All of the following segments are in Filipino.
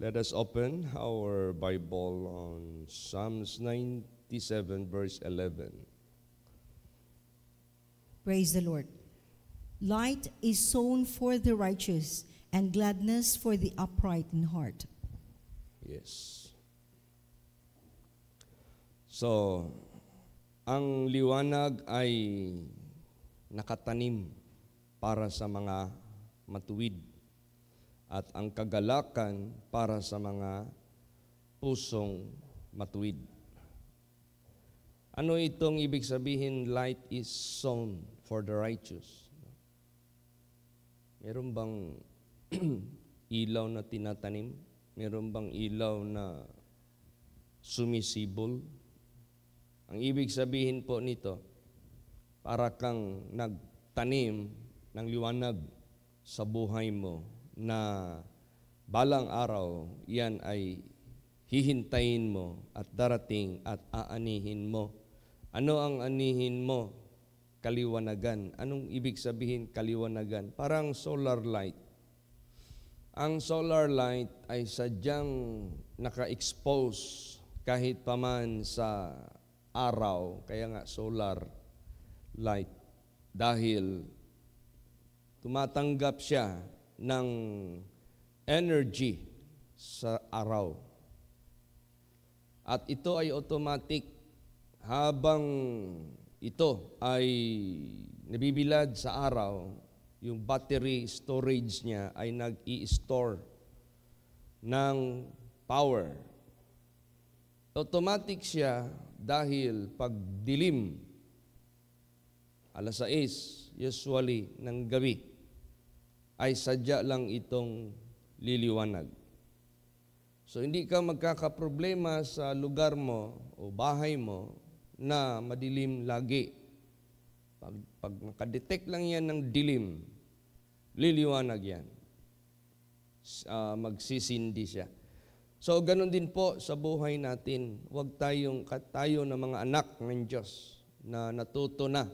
Let us open our Bible on Psalms 97, verse 11. Praise the Lord. Light is sown for the righteous, and gladness for the upright in heart. Yes. So, ang liwanag ay nakatanim para sa mga matuwid at ang kagalakan para sa mga pusong matuwid. Ano itong ibig sabihin, light is sown for the righteous? Meron bang ilaw na tinatanim? Meron bang ilaw na sumisibol? Ang ibig sabihin po nito, para kang nagtanim ng liwanag sa buhay mo na balang araw, yan ay hihintayin mo at darating at aanihin mo. Ano ang anihin mo? Kaliwanagan. Anong ibig sabihin kaliwanagan? Parang solar light. Ang solar light ay sadyang naka-expose kahit paman sa araw, kaya nga solar light, dahil tumatanggap siya ng energy sa araw. At ito ay automatic habang ito ay nabibilad sa araw, yung battery storage niya ay nag-i-store ng power. Automatic siya dahil pag dilim, alas 6, usually ng gabi, ay sadya lang itong liliwanag. So hindi ka magkakaproblema sa lugar mo o bahay mo na madilim lagi. Pag makadetect lang yan ng dilim, liliwanag yan. Magsisindi siya. So ganun din po sa buhay natin. Huwag tayo na mga anak ng Diyos na natuto na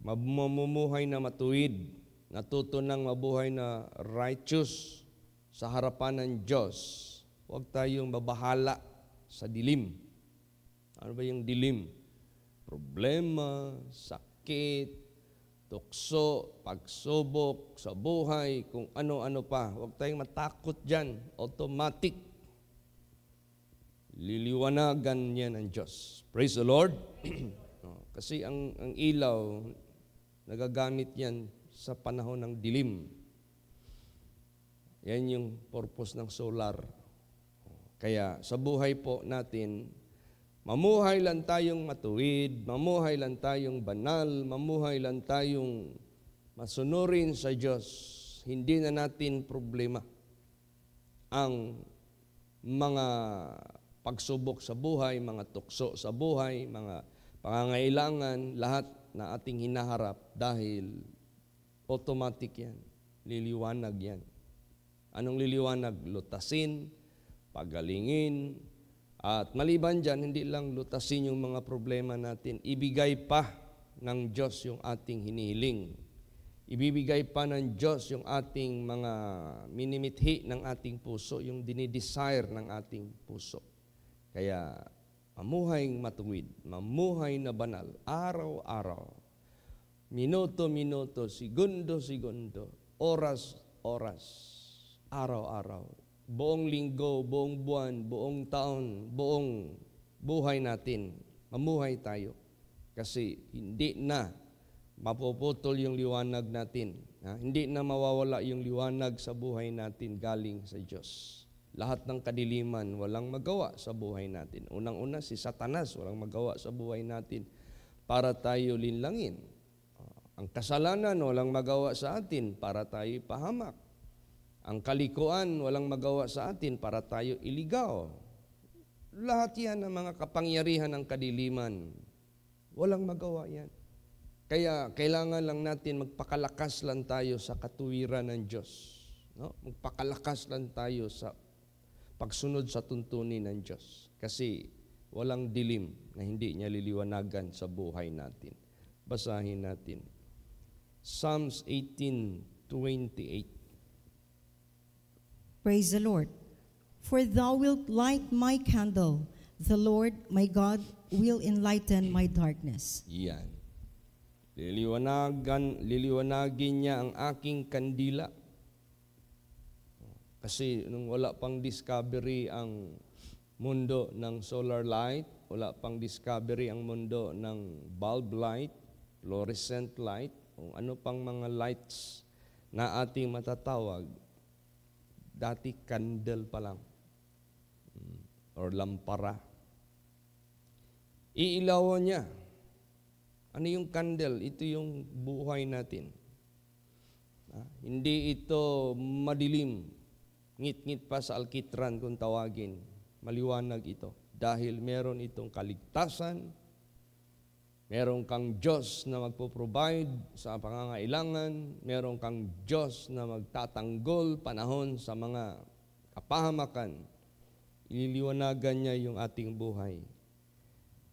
mamumuhay na matuwid, natuto nang mabuhay na righteous sa harapan ng Diyos. Huwag tayong mabahala sa dilim. Ano ba yung dilim? Problema, sakit, tukso, pagsubok sa buhay, kung ano-ano pa. Huwag tayong matakot dyan. Automatic. Liliwanagan yan ang Diyos. Praise the Lord. Kasi ang ilaw, nagagamit yan sa panahon ng dilim. Yan yung purpose ng solar. Kaya sa buhay po natin, mamuhay lang tayong matuwid, mamuhay lang tayong banal, mamuhay lang tayong masunurin sa Diyos. Hindi na natin problema ang mga pagsubok sa buhay, mga tukso sa buhay, mga pangangailangan, lahat na ating hinaharap dahil automatic yan, liliwanag yan. Anong liliwanag? Lutasin, pagalingin, at maliban dyan, hindi lang lutasin yung mga problema natin, ibigay pa ng Diyos yung ating hinihiling. Ibibigay pa ng Diyos yung ating mga minimithi ng ating puso, yung dinidesire ng ating puso. Kaya mamuhay matuwid, mamuhay na banal, araw-araw, minuto-minuto, segundo-segundo, oras-oras, araw-araw, buong linggo, buong buwan, buong taon, buong buhay natin, mamuhay tayo. Kasi hindi na mapuputol yung liwanag natin. Hindi na mawawala yung liwanag sa buhay natin galing sa Diyos. Lahat ng kadiliman, walang magawa sa buhay natin. Unang-una, si Satanas, walang magawa sa buhay natin para tayo linlangin. Ang kasalanan, walang magawa sa atin para tayo pahamak. Ang kalikuan, walang magawa sa atin para tayo iligaw. Lahat yan ang mga kapangyarihan ng kadiliman. Walang magawa yan. Kaya kailangan lang natin magpakalakas lang tayo sa katuwiran ng Diyos. No? Magpakalakas lang tayo sa pagsunod sa tuntunin ng Diyos. Kasi walang dilim na hindi niya liliwanagan sa buhay natin. Basahin natin. Psalms 18:28. Praise the Lord. For thou wilt light my candle. The Lord my God will enlighten my darkness. Yan. Liliwanagin niya ang aking kandila. Kasi nung wala pang discovery ang mundo ng solar light, wala pang discovery ang mundo ng bulb light, fluorescent light, o ano pang mga lights na ating matatawag, dati candle pa lang or lampara. Iilawan niya. Ano yung candle? Ito yung buhay natin. Hindi ito madilim. Ngit-ngit pa sa alkitran kung tawagin. Maliwanag ito. Dahil meron itong kaligtasan, meron kang Diyos na magpo-provide sa pangangailangan, meron kang Diyos na magtatanggol panahon sa mga kapahamakan. Ililiwanagan niya yung ating buhay.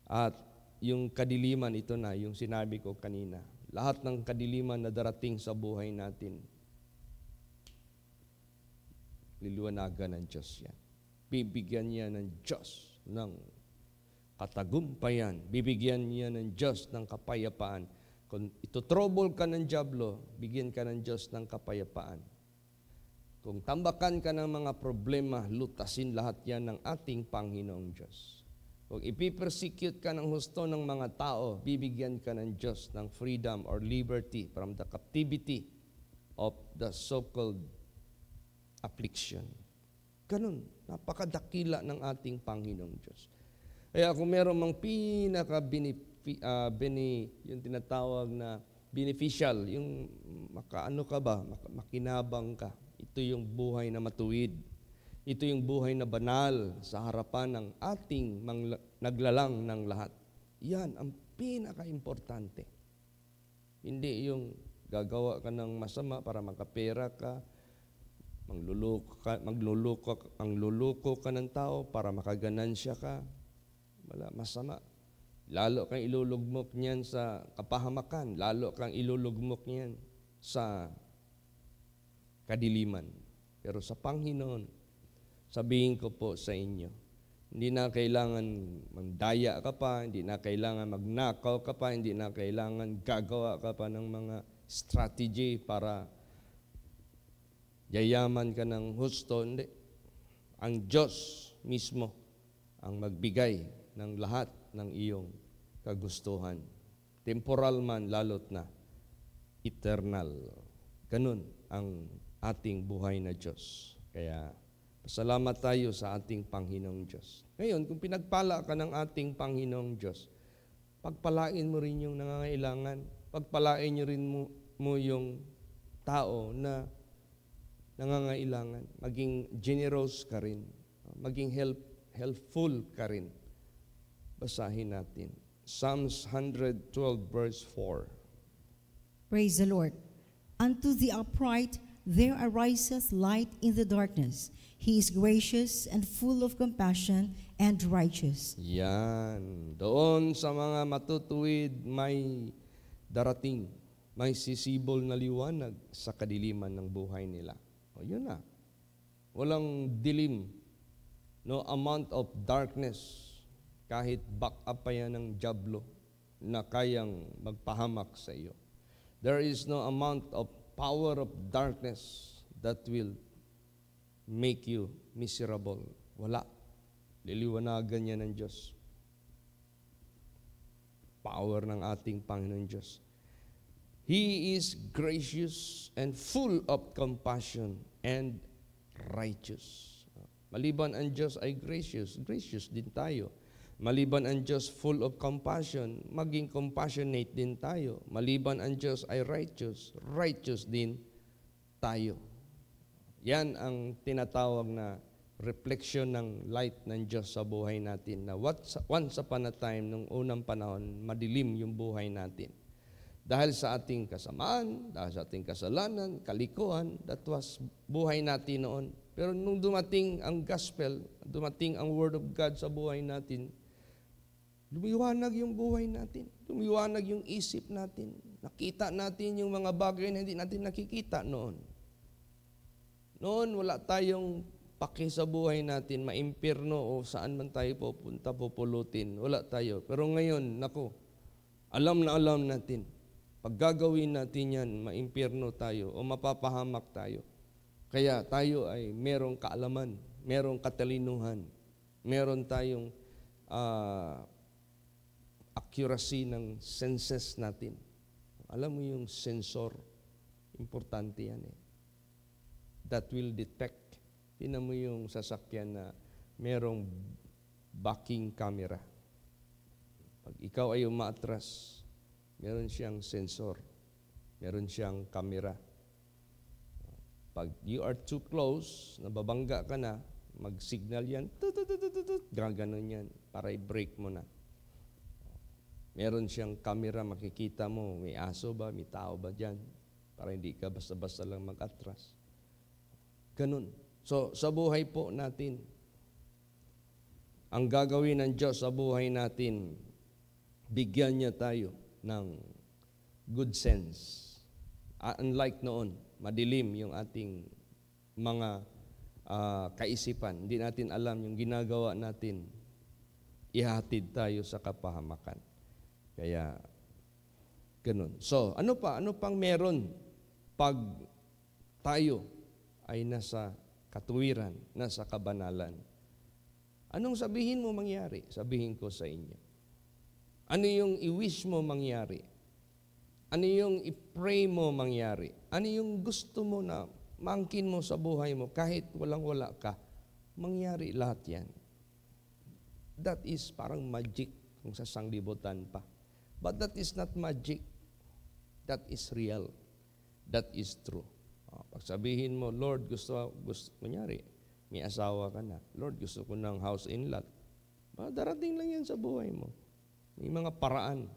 At yung kadiliman, ito na, yung sinabi ko kanina. Lahat ng kadiliman na darating sa buhay natin, liliwanagan ng Diyos yan. Bibigyan niya ng Diyos ng katagumpayan. Bibigyan niya ng Diyos ng kapayapaan. Kung ito-trouble ka ng dyablo, bigyan ka ng Diyos ng kapayapaan. Kung tambakan ka ng mga problema, lutasin lahat yan ng ating Panginoong Diyos. Kung ipipersecute ka ng husto ng mga tao, bibigyan ka ng Diyos ng freedom or liberty from the captivity of the so-called affliction. Ganun, napakadakila ng ating Panginoong Diyos. Kaya kung meron mang yung tinatawag na beneficial, yung makaano ka ba, makinabang ka, ito yung buhay na matuwid. Ito yung buhay na banal sa harapan ng ating naglalang ng lahat. Yan ang pinaka-importante. Hindi yung gagawa ka ng masama para makapera ka, mangluluko ka ng tao para makaganansya ka. Wala, masama. Lalo kang ilulugmok niyan sa kapahamakan. Lalo kang ilulugmok niyan sa kadiliman. Pero sa Panginoon, sabihin ko po sa inyo, hindi na kailangan magdaya ka pa, hindi na kailangan magnakaw ka pa, hindi na kailangan gagawa ka pa ng mga strategy para yayaman ka ng husto. Hindi. Ang Diyos mismo ang magbigay ng lahat ng iyong kagustuhan. Temporal man, lalot na eternal. Ganun ang ating buhay na Diyos. Kaya, pasalamat tayo sa ating Panginoong Diyos. Ngayon, kung pinagpala ka ng ating Panginoong Diyos, pagpalain mo rin yung nangangailangan. Pagpalain nyo rin mo yung tao na nangangailangan. Maging generous ka rin. Maging helpful ka rin. Basahin natin. Psalms 112 verse 4. Praise the Lord. Unto the upright there ariseth light in the darkness. He is gracious and full of compassion and righteous. Yan. Doon sa mga matutuwid may darating, may sisibol na liwanag sa kadiliman ng buhay nila. O yun na. Walang dilim. No amount of darkness, kahit back up pa yan ng dyablo na kayang magpahamak sa iyo. There is no amount of power of darkness that will make you miserable. Wala. Liliwanagan niya ng Diyos. Power ng ating Panginoon Diyos. He is gracious and full of compassion and righteous. Maliban ang Diyos ay gracious, gracious din tayo. Maliban ang Diyos full of compassion, maging compassionate din tayo. Maliban ang Diyos ay righteous, righteous din tayo. Yan ang tinatawag na reflection ng light ng Diyos sa buhay natin. Na once upon a time, nung unang panahon, madilim yung buhay natin. Dahil sa ating kasamaan, dahil sa ating kasalanan, kalikuan, that was buhay natin noon. Pero nung dumating ang gospel, dumating ang word of God sa buhay natin, lumiwanag yung buhay natin. Lumiwanag yung isip natin. Nakita natin yung mga bagay na hindi natin nakikita noon. Noon, wala tayong paki sa buhay natin, maimpirno o saan man tayo pupunta, pupulutin. Wala tayo. Pero ngayon, naku, alam na alam natin. Pag gagawin natin yan, maimpirno tayo o mapapahamak tayo. Kaya tayo ay merong kaalaman, merong katalinuhan, meron tayong accuracy ng senses natin. Alam mo yung sensor, importante yan eh. That will detect. Tingnan mo yung sasakyan na merong backing camera. Pag ikaw ay umaatras, meron siyang sensor, meron siyang camera. Pag you are too close, nababangga ka na, mag-signal yan, gaganon yan, para i-brake mo na. Meron siyang camera, makikita mo, may aso ba, may tao ba dyan, para hindi ka basta-basta lang mag-atras. Ganun. So, sa buhay po natin, ang gagawin ng Diyos sa buhay natin, bigyan niya tayo ng good sense. Unlike noon, madilim yung ating mga kaisipan. Hindi natin alam yung ginagawa natin. Ihatid tayo sa kapahamakan. Kaya, ganun. So, ano pang meron pag tayo ay nasa katuwiran, nasa kabanalan? Anong sabihin mo mangyari? Sabihin ko sa inyo. Ano yung i-wish mo mangyari? Ano yung i-pray mo mangyari? Ano yung gusto mo na maangkin mo sa buhay mo kahit walang-wala ka? Mangyari lahat yan. That is parang magic kung sa sanglibutan pa. But that is not magic. That is real. That is true. Pag sabihin mo, Lord, gusto kunyari, may asawa ka na. Lord, gusto ko ng house in lot. Darating lang yan sa buhay mo. May mga paraan.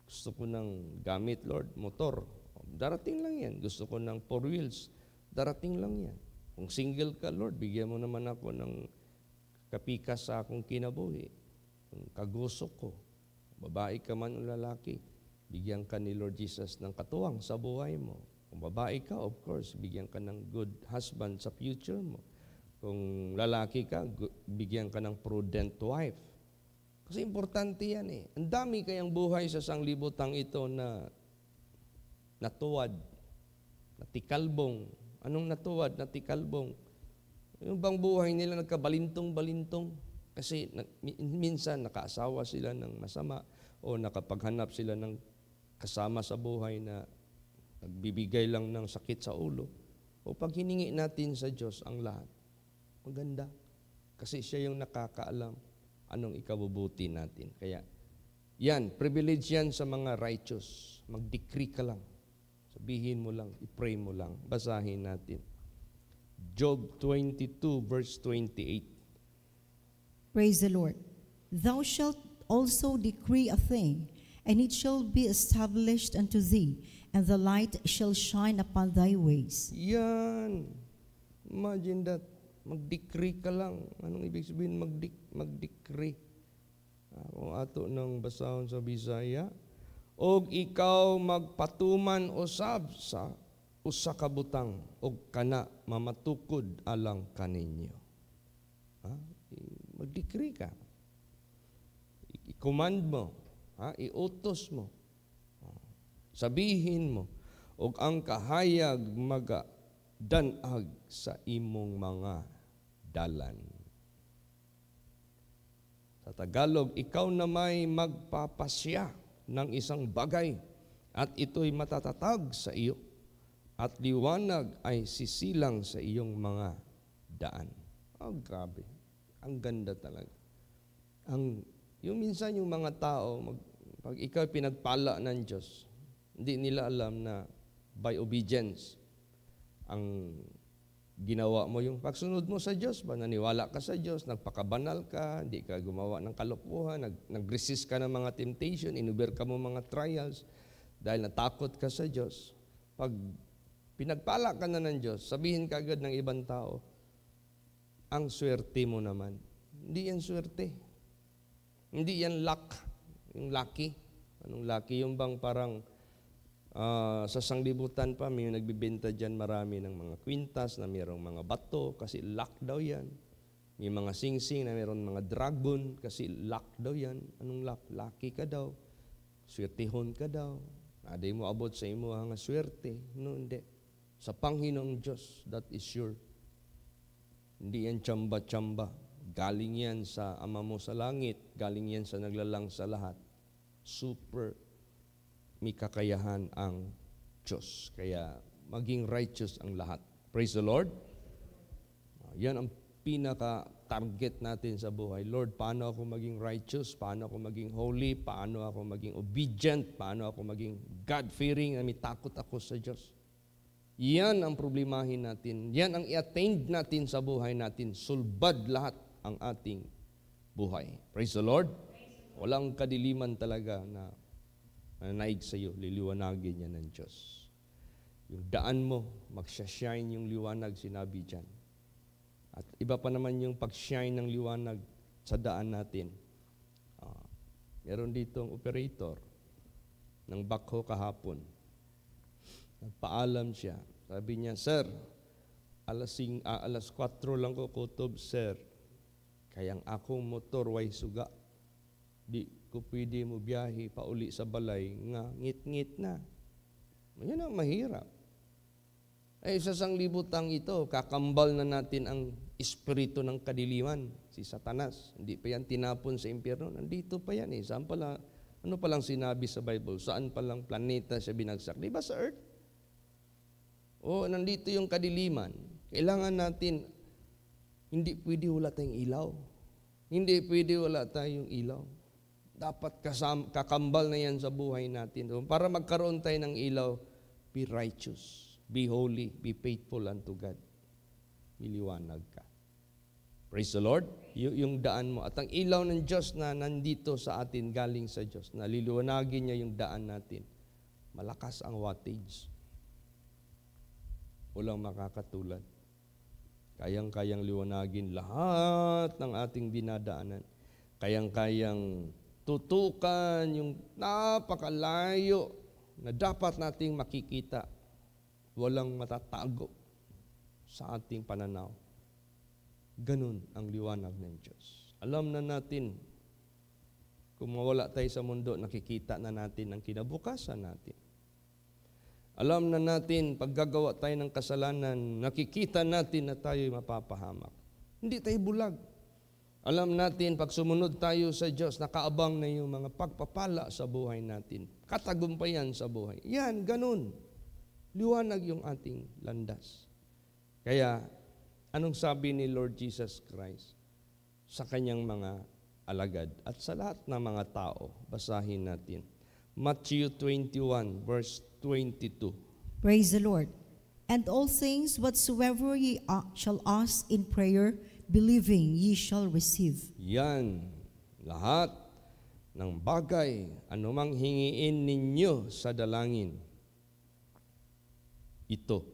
Gusto ko ng gamit, Lord, motor. Darating lang yan. Gusto ko ng 4 wheels. Darating lang yan. Kung single ka, Lord, bigyan mo naman ako ng kapikas sa akong kinabuhi. Kung kagusto ko, babae ka man o lalaki, bigyan ka ni Lord Jesus ng katuwang sa buhay mo. Kung babae ka, of course, bigyan ka ng good husband sa future mo. Kung lalaki ka, bigyan ka ng prudent wife. Kasi importante yan eh. Ang dami kayang buhay sa sanglibutang ito na natuwad, natikalbong. Anong natuwad, natikalbong? Yung bang buhay nila nagkabalintong-balintong? Kasi minsan nakaasawa sila ng masama o nakapaghanap sila ng kasama sa buhay na nagbibigay lang ng sakit sa ulo. O pag hiningi natin sa Diyos ang lahat, maganda. Kasi siya yung nakakaalam anong ikabubuti natin. Kaya, yan, privilege yan sa mga righteous. Mag-decree ka lang. Sabihin mo lang, i-pray mo lang. Basahin natin. Job 22 verse 28. Praise the Lord. Thou shalt also decree a thing, and it shall be established unto thee, and the light shall shine upon thy ways. Yan. Imagine that. Mag-decree ka lang. Anong ibig sabihin mag-decree? Kung ato ng basahon sa Bisaya, og ikaw magpatuman usab sa usa ka butang og kana mamatukod alang kaninyo. Mag-decree ka. I-command mo, iutos mo. Sabihin mo, og ang kahayag danag sa imong mga dalan. Sa Tagalog, ikaw na may magpapasya ng isang bagay at ito'y matatatag sa iyo at liwanag ay sisilang sa iyong mga daan. Grabe. Ang ganda talaga. Yung minsan yung mga tao, pag ikaw pinagpala ng Diyos, hindi nila alam na by obedience, ang ginawa mo yung pagsunod mo sa Diyos ba? Naniwala ka sa Diyos, nagpakabanal ka, hindi ka gumawa ng kalokohan, nag-resist ka ng mga temptation, inuberka mo mga trials dahil natakot ka sa Diyos. Pag pinagpala ka na ng Diyos, sabihin ka agad ng ibang tao, ang swerte mo naman. Hindi yan swerte. Hindi yan luck. Yung lucky. Anong lucky? Yung bang parang Sa sanglibutan pa, may nagbibenta dyan marami ng mga kwintas na mayroong mga bato kasi lock daw yan. May mga singsing na mayroong mga dragon kasi lock daw yan. Anong lock? Lucky ka daw. Swertihon ka daw. Aday mo abot sa imo nga swerte. No, hindi. Sa Panginoong Diyos, that is sure. Hindi yan tsamba-tsamba. Galing yan sa Ama mo sa langit. Galing yan sa naglalang sa lahat. Super may kakayahan ang Diyos. Kaya maging righteous ang lahat. Praise the Lord. Yan ang pinaka-target natin sa buhay. Lord, paano ako maging righteous? Paano ako maging holy? Paano ako maging obedient? Paano ako maging God-fearing na may takot ako sa Diyos? Yan ang problemahin natin. Yan ang i-attain natin sa buhay natin. Sulbad lahat ang ating buhay. Praise the Lord. Walang kadiliman talaga na naig sa iyo, liliwanagin niya ng Diyos. Yung daan mo, magsashine yung liwanag, sinabi dyan. At iba pa naman yung pag-shine ng liwanag sa daan natin. Meron dito ang operator ng backhoe kahapon. Nagpaalam siya. Sabi niya, Sir, alas 4 lang ko kutob, Sir. Kayang akong motor way suga. Di ko pwede mo biyahe pauli sa balay nga ngit-ngit na. Yan ang mahirap. Ay sa sanglibutang ito, kakambal na natin ang espiritu ng kadiliman, si Satanas. Hindi pa yan tinapon sa impyerno. Nandito pa yan eh. Saan pala, ano palang sinabi sa Bible? Saan palang planeta siya binagsak? Di ba sa Earth? O, nandito yung kadiliman. Kailangan natin, hindi pwede wala tayong ilaw. Hindi pwede wala tayong ilaw. Dapat kakambal na yan sa buhay natin. So, para magkaroon tayo ng ilaw, be righteous, be holy, be faithful unto God. Miliwanag ka. Praise the Lord. Yung daan mo. At ang ilaw ng Diyos na nandito sa atin, galing sa Diyos, na liliwanagin niya yung daan natin. Malakas ang wattage. Walang makakatulad. Kayang-kayang liwanagin lahat ng ating dinadaanan. Kayang-kayang tutukan yung napakalayo na dapat nating makikita. Walang matatago sa ating pananaw. Ganun ang liwanag ng Diyos. Alam na natin, kung mawala tayo sa mundo, nakikita na natin ang kinabukasan natin. Alam na natin, pag gagawa tayo ng kasalanan, nakikita natin na tayo mapapahamak. Hindi tayo bulag. Alam natin, pag sumunod tayo sa Diyos, nakaabang na yung mga pagpapala sa buhay natin. Katagumpayan sa buhay. Yan, ganun. Liwanag yung ating landas. Kaya, anong sabi ni Lord Jesus Christ sa kanyang mga alagad at sa lahat ng mga tao? Basahin natin. Matthew 21, verse 22. Praise the Lord. And all things whatsoever ye shall ask in prayer, believing ye shall receive. Yan, lahat ng bagay, anumang hingiin ninyo sa dalangin, ito,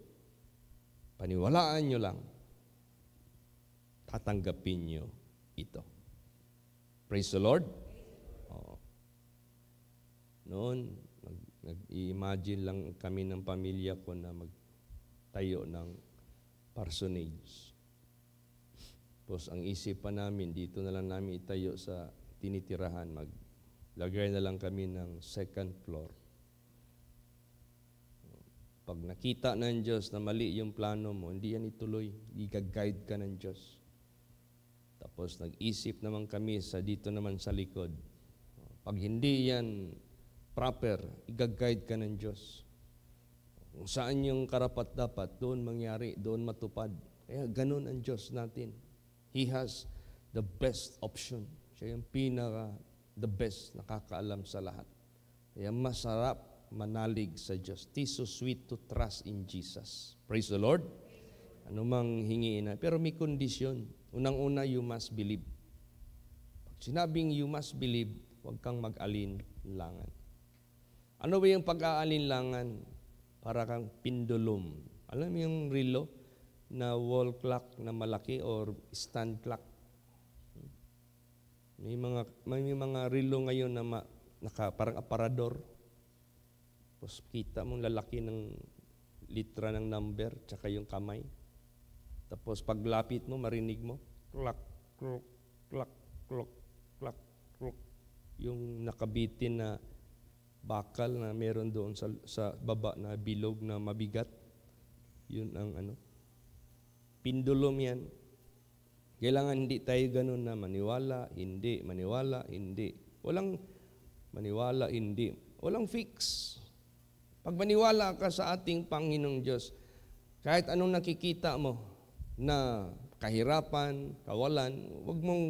paniwalaan nyo lang, tatanggapin nyo ito. Praise the Lord. Noon, nag-imagine lang kami ng pamilya ko na magtayo ng parsonage. Tapos ang isip pa namin, dito na lang namin itayo sa tinitirahan. Maglagay na lang kami ng second floor. Pag nakita ng Diyos na mali yung plano mo, hindi yan ituloy. I-guide ka ng Diyos. Tapos nag-isip naman kami sa dito naman sa likod. Pag hindi yan proper, i-guide ka ng Diyos. Kung saan yung karapat-dapat, doon mangyari, doon matupad. Kaya ganun ang Diyos natin. He has the best option. Siya yung the best, nakakaalam sa lahat. Kaya masarap manalig sa Diyos. It is so sweet to trust in Jesus. Praise the Lord. Ano mang hingiin na. Pero may kondisyon. Unang-una, you must believe. Pag sinabing you must believe, huwag kang mag-alinlangan. Ano ba yung pag-aalinlangan? Para kang pendulum. Alam mo yung relo na wall clock na malaki or stand clock? May mga relo ngayon na parang aparador. Tapos kita mong lalaki ng litra ng number, tsaka yung kamay. Tapos paglapit mo, marinig mo, klak, klok, klak, klok, klak, klok. Yung nakabitin na bakal na meron doon sa baba na bilog na mabigat. Yun ang pendulum yan. Kailangan hindi tayo ganun na maniwala, hindi, maniwala, hindi. Walang maniwala, hindi. Walang fix. Pag maniwala ka sa ating Panginoong Diyos, kahit anong nakikita mo na kahirapan, kawalan, huwag mong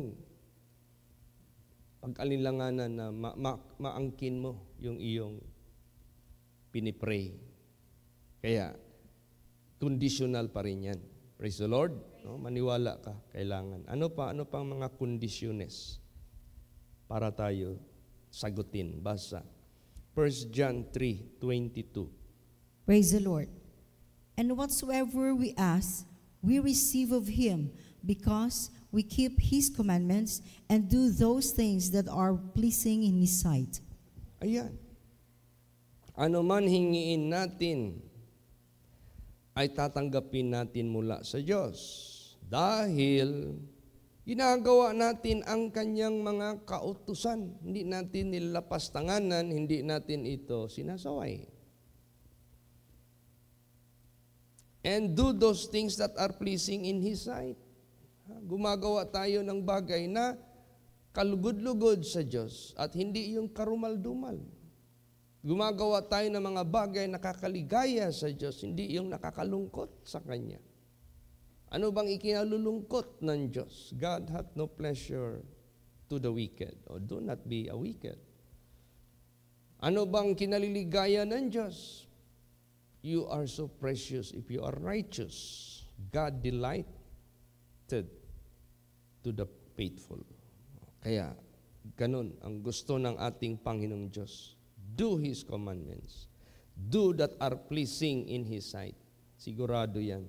pag-alinlanganan na maangkin mo yung iyong pinipray. Kaya, conditional pa rin yan. Praise the Lord. No? Maniwala ka, kailangan. Ano pang mga kondisyones para tayo sagutin? Basa. 1 John 3:22. Praise the Lord. And whatsoever we ask, we receive of him, because we keep his commandments and do those things that are pleasing in his sight. Ayan. Ano man hingiin natin, ay tatanggapin natin mula sa Diyos. Dahil ginagawa natin ang kanyang mga kautusan. Hindi natin nilapastanganan, hindi natin ito sinasaway. And do those things that are pleasing in His sight. Gumagawa tayo ng bagay na kalugod-lugod sa Diyos at hindi yung karumal-dumal. Gumagawa tayo ng mga bagay na nakakaligaya sa Diyos, hindi yung nakakalungkot sa Kanya. Ano bang ikinalulungkot ng Diyos? God hath no pleasure to the wicked. O do not be a wicked. Ano bang kinaliligaya ng Diyos? You are so precious if you are righteous. God delighted to the faithful. Kaya, ganun ang gusto ng ating Panginoong Diyos. Do His commandments. Do that are pleasing in His sight. Sigurado yan.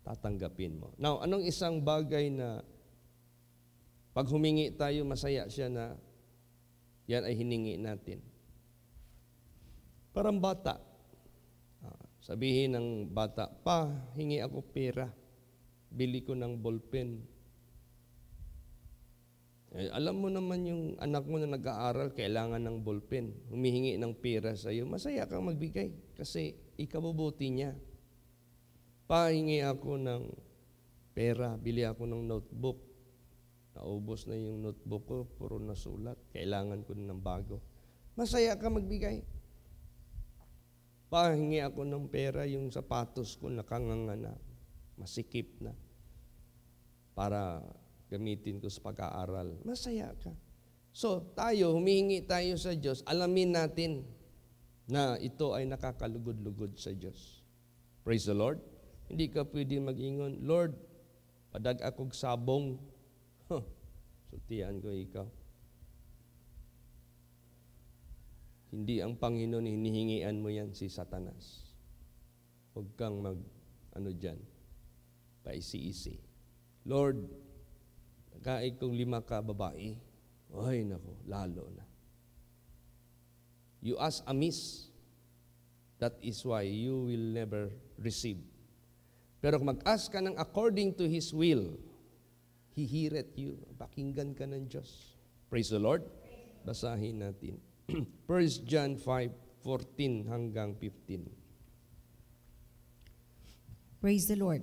Tatanggapin mo. Now, anong isang bagay na pag humingi tayo, masaya siya na yan ay hiningi natin? Parang bata. Sabihin ng bata, pa, hingi ako pera. Bili ko ng ballpen. Alam mo naman yung anak mo na nag-aaral, kailangan ng ballpen. Humihingi ng pera sa iyo, masaya kang magbigay kasi ikabubuti niya. Pahingi ako ng pera, bili ako ng notebook. Naubos na yung notebook ko, puro nasulat. Kailangan ko ng bago. Masaya ka magbigay. Pahingi ako ng pera, yung sapatos ko nakanganga na, masikip na, para gamitin ko sa pag-aaral. Masaya ka. So, tayo, humihingi tayo sa Diyos, alamin natin na ito ay nakakalugod-lugod sa Diyos. Praise the Lord. Hindi ka pwede mag-ingon, Lord, padag akong sabong. Sultian ko ikaw. Hindi ang Panginoon, hinihingian mo yan si Satanas. Huwag kang paisi-isi. Lord, nagkain kong 5 ka babae. Ay, nako, lalo na. You ask amiss. That is why you will never receive. Pero kung mag-ask ka ng according to His will, He heareth you. Pakinggan ka ng Diyos. Praise the Lord. Basahin natin. 1 John 5:14 hanggang 15. Praise the Lord.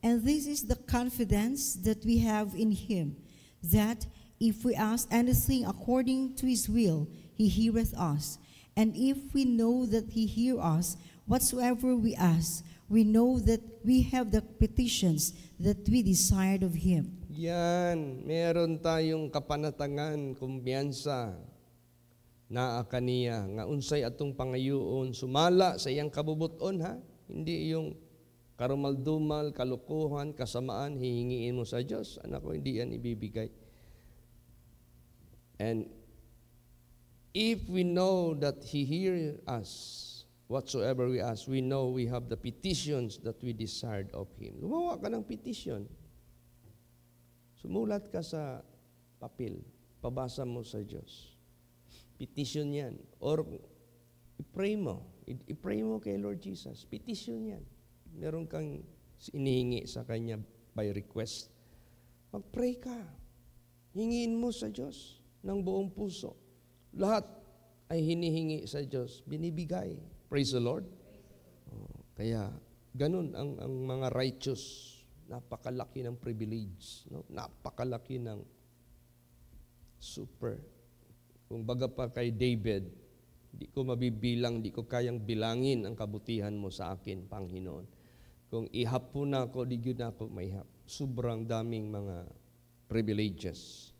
And this is the confidence that we have in Him, that if we ask anything according to His will, He heareth us. And if we know that He hear us, whatsoever we ask, we know that we have the petitions that we desired of Him. Yan, meron tayong kapanatangan, kumpiyansa, na kaniya, nga unsay atong pangayoon, sumala sa iyang kabubuton, ha? Hindi yung karumal-dumal, kalukuhan, kasamaan, hihingiin mo sa Diyos. Anak ko, hindi yan ibibigay. And if we know that He hears us, whatsoever we ask, we know we have the petitions that we desired of Him. Gumawa ka ng petition. Sumulat ka sa papel, pabasa mo sa Diyos. Petition yan. Or I-pray mo. I-pray mo kay Lord Jesus. Petition yan. Meron kang inihingi sa Kanya by request. Mag-pray ka. Hingiin mo sa Diyos ng buong puso. Lahat ay hinihingi sa Diyos. Binibigay. Praise the Lord. Kaya, ganun ang mga righteous. Napakalaki ng privilege. No? Napakalaki ng super. Kung baga pa kay David, di ko mabibilang, di ko kayang bilangin ang kabutihan mo sa akin, Panginoon. Kung ihapon na ako, di yun ako maihap. Sobrang daming mga privileges.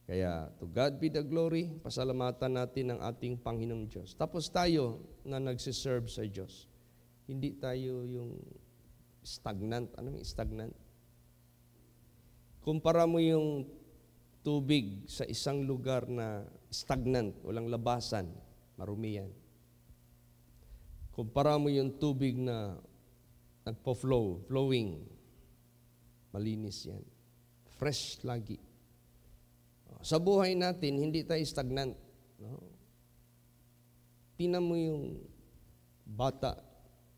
Kaya, to God be the glory, pasalamatan natin ang ating Panginoong Diyos. Tapos tayo na nagsiserve sa Diyos. Hindi tayo yung stagnant. Ano yung stagnant? Kumpara mo yung tubig sa isang lugar na stagnant, walang labasan, marumi yan. Kumpara mo yung tubig na flowing, malinis yan. Fresh lagi. Sa buhay natin, hindi tayo stagnant. No? Tingnan mo yung bata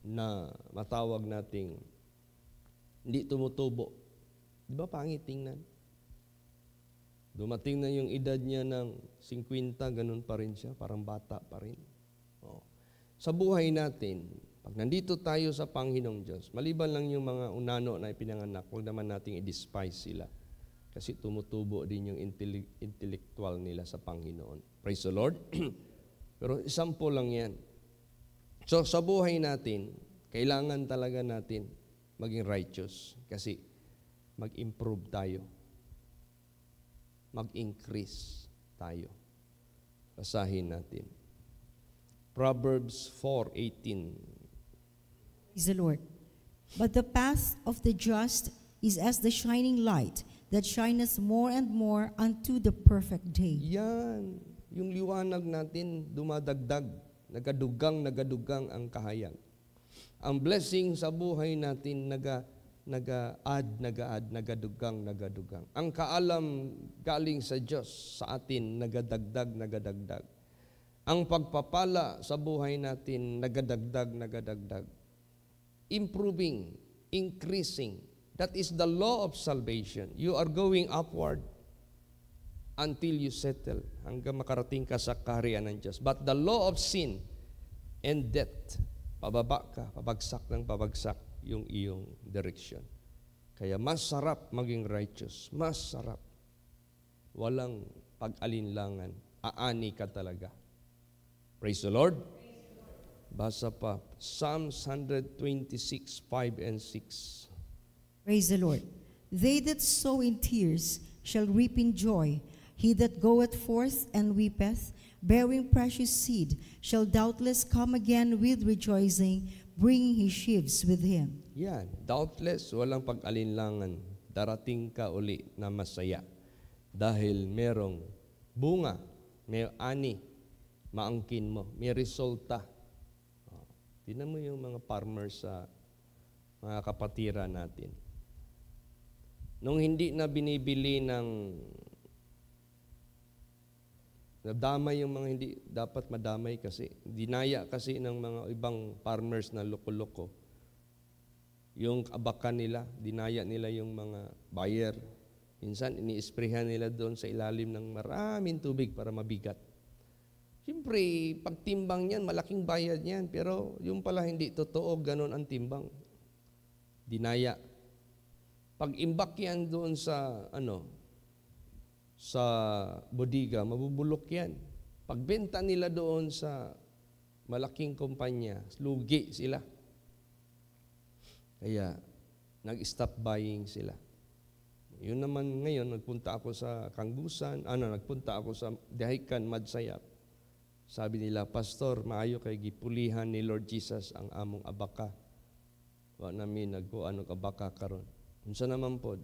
na matawag nating hindi tumutubo. Di ba pangit tingnan? Dumating na yung edad niya ng 50, ganun pa rin siya, parang bata pa rin. Sa buhay natin, pag nandito tayo sa Panginoong Diyos, maliban lang yung mga unano na ipinanganak, huwag naman nating i-despise sila. Kasi tumutubo din yung intellectual nila sa Panginoon. Praise the Lord. Pero example lang yan. So sa buhay natin, kailangan talaga natin maging righteous. Kasi mag-improve tayo. Mag-increase tayo. Basahin natin. Proverbs 4:18. Praise the Lord. But the path of the just is as the shining light that shineth more and more unto the perfect day. Yan. Yung liwanag natin dumadagdag. Nagadugang ang kahayag. Ang blessing sa buhay natin nagadugang. Ang kaalam galing sa Diyos sa atin nagadagdag. Ang pagpapala sa buhay natin nagadagdag. Improving, increasing. That is the law of salvation. You are going upward until you settle, hanggang makarating ka sa kaharian ng Diyos. But the law of sin and death, pababa ka, pabagsak ng pabagsak yung iyong direction. Kaya mas sarap maging righteous. Mas sarap. Walang pag-alinlangan. Aani ka talaga. Praise the Lord. Basa pa, Psalms 126, 5 and 6. Praise the Lord. They that sow in tears shall reap in joy. He that goeth forth and weepeth, bearing precious seed, shall doubtless come again with rejoicing, bringing his sheaves with him. Yan, doubtless, walang pag-alinlangan. Darating ka uli na masaya. Dahil merong bunga, may ani, maangkin mo, may resulta. Tingnan mo yung mga farmers sa mga kapatira natin. Nung hindi na binibili nadamay yung mga hindi dapat madamay kasi, dinaya kasi ng mga ibang farmers na loko-loko. Yung abakan nila, dinaya nila yung mga buyer. Minsan, ini-sprayhan nila doon sa ilalim ng maraming tubig para mabigat. Siyempre, pagtimbang niyan, malaking bayad niyan. Pero yung pala hindi totoo, ganun ang timbang. Dinaya. Pag-imbak yan doon sa bodega, mabubulok yan. Pagbenta nila doon sa malaking kumpanya, lugi sila. Kaya, nag-stop buying sila. Yun naman ngayon, nagpunta ako sa Kanggusan, nagpunta ako sa Dahican, Madsayap. Sabi nila, Pastor, maayo kay gipulihan ni Lord Jesus ang among abaka. Wa namin nagkuan og abaka karon. Unsa naman pod?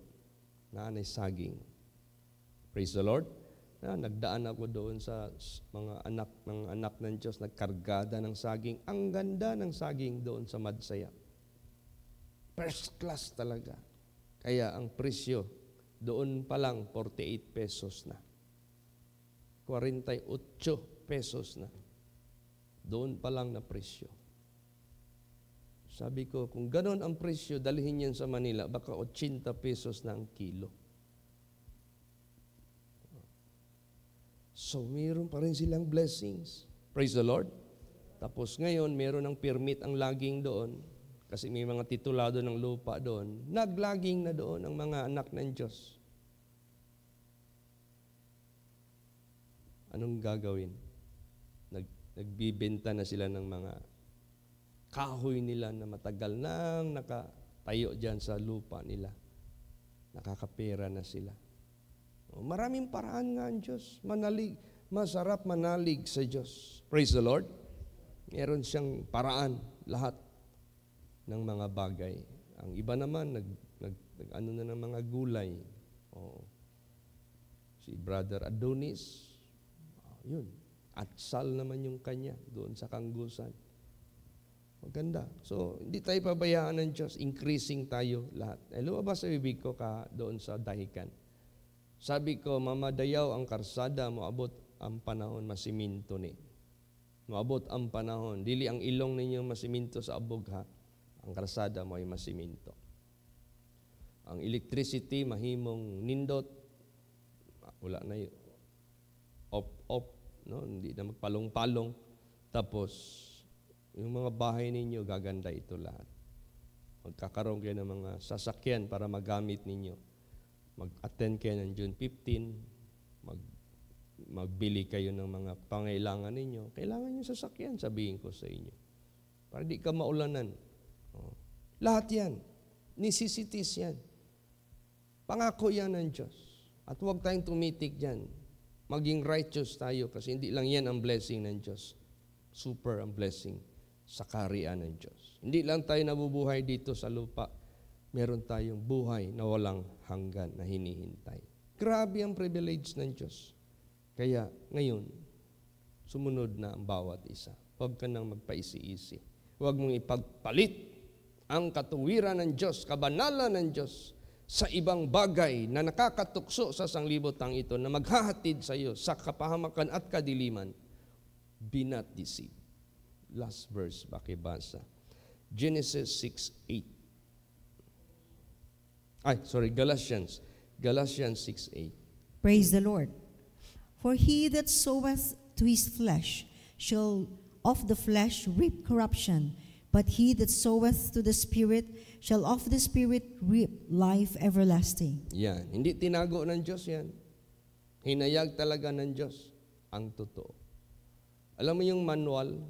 Naanay saging. Praise the Lord. Nagdaan ako doon sa mga anak ng Diyos, nagkargada ng saging. Ang ganda ng saging doon sa Madsayap. First class talaga. Kaya ang presyo, doon pa lang 48 pesos na. 48 pesos na. Doon pa lang na presyo. Sabi ko, kung ganon ang presyo, dalhin yan sa Manila, baka 80 pesos na ang kilo. So, mayroon pa rin silang blessings. Praise the Lord. Tapos ngayon, mayroon ng permit ang laging doon. Kasi may mga titulado ng lupa doon. Naglaging na doon ang mga anak ng Diyos. Anong gagawin? Nagbibenta na sila ng mga kahoy nila na matagal nang nakatayo dyan sa lupa nila. Nakakapera na sila. Maraming paraan nga ang Diyos. Masarap manalig sa Diyos. Praise the Lord. Meron siyang paraan lahat ng mga bagay. Ang iba naman, ano na ng mga gulay. Si Brother Adonis, yun. Atsal naman yung kanya doon sa Kanggusan. Maganda. So, hindi tayo pabayaan ng Diyos. Increasing tayo lahat. Lumabas sa bibig ko doon sa dahikan. Sabi ko, mamadayaw ang karsada, moabot ang panahon masiminto ni. Moabot ang panahon. Dili ang ilong ninyo masiminto sa abog ha. Ang karsada mo ay masiminto. Ang electricity, mahimong nindot. Wala na yun. Off. No? Hindi na magpalong-palong. Tapos, yung mga bahay ninyo, gaganda ito lahat. Magkakaroon kayo ng mga sasakyan para magamit ninyo. Mag-attend kayo ng June 15, magbili kayo ng mga pangailangan ninyo. Kailangan nyo sasakyan, sabihin ko sa inyo. Para di ka maulanan. Lahat yan. Necessities yan. Pangako yan ng Diyos. At huwag tayong tumitik dyan. Maging righteous tayo kasi hindi lang yan ang blessing ng Diyos. Super ang blessing sa kaharian ng Diyos. Hindi lang tayo nabubuhay dito sa lupa. Meron tayong buhay na walang hanggan na hinihintay. Grabe ang privilege ng Diyos. Kaya ngayon, sumunod na ang bawat isa. Huwag ka nang magpaisi-isi. Huwag mong ipagpalit ang katuwiran ng Diyos, kabanalan ng Diyos sa ibang bagay na nakakatukso sa sanglibotang ito na maghahatid sa iyo sa kapahamakan at kadiliman. Be not deceived. Last verse, bakibasa. Genesis 6:8. Galatians 6:8. Praise the Lord. For he that soweth to his flesh shall of the flesh reap corruption, but he that soweth to the Spirit shall of the Spirit reap life everlasting. Yan. Hindi tinago ng Diyos yan. Hinayag talaga ng Diyos ang totoo. Alam mo yung manual,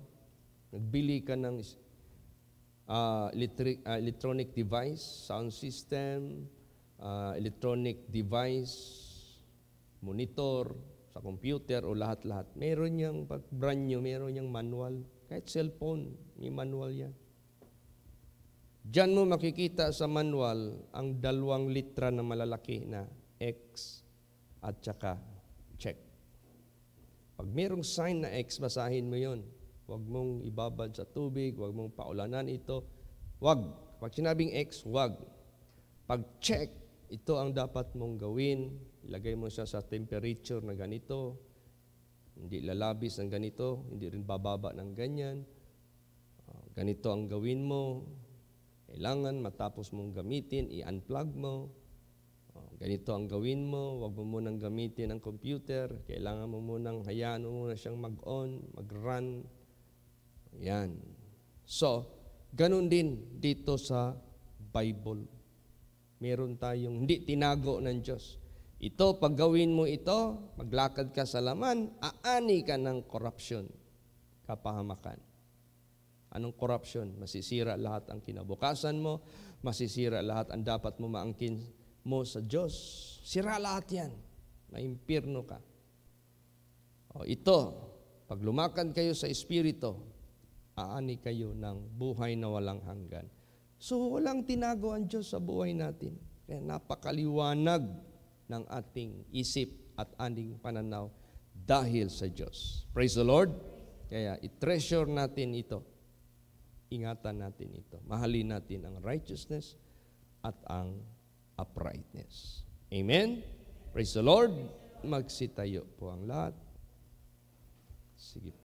nagbili ka ng electronic device, sound system, electronic device, monitor, sa computer o lahat-lahat. Meron niyang brand new, meron niyang manual. Kahit cellphone, may manual yan. Diyan mo makikita sa manual ang 2 litra na malalaki na X at saka check. Pag merong sign na X, basahin mo yon. Huwag mong ibabad sa tubig, huwag mong paulanan ito. Huwag. Pag sinabing X, huwag. Pag check, ito ang dapat mong gawin. Ilagay mo siya sa temperature na ganito. Hindi lalabis ng ganito, hindi rin bababa ng ganyan. Ganito ang gawin mo. Kailangan matapos mong gamitin, i-unplug mo. Ganito ang gawin mo, huwag mo munang gamitin ang computer. Kailangan mo munang hayaan mo muna siyang mag-on, mag-run. Yan. So, ganun din dito sa Bible. Meron tayong hindi tinago ng Diyos. Ito, pag gawin mo ito, maglakad ka sa laman, aani ka ng corruption, kapahamakan. Anong corruption? Masisira lahat ang kinabukasan mo, masisira lahat ang dapat mo maangkin mo sa Diyos. Sira lahat yan. Maimpirno ka. Ito, pag lumakad kayo sa Espiritu, aani kayo ng buhay na walang hanggan. So, walang tinago ang Diyos sa buhay natin. Kaya napakaliwanag ng ating isip at ating pananaw dahil sa Diyos. Praise the Lord. Kaya i-treasure natin ito. Ingatan natin ito. Mahalin natin ang righteousness at ang uprightness. Amen? Praise the Lord. Magsitayo po ang lahat. Sige.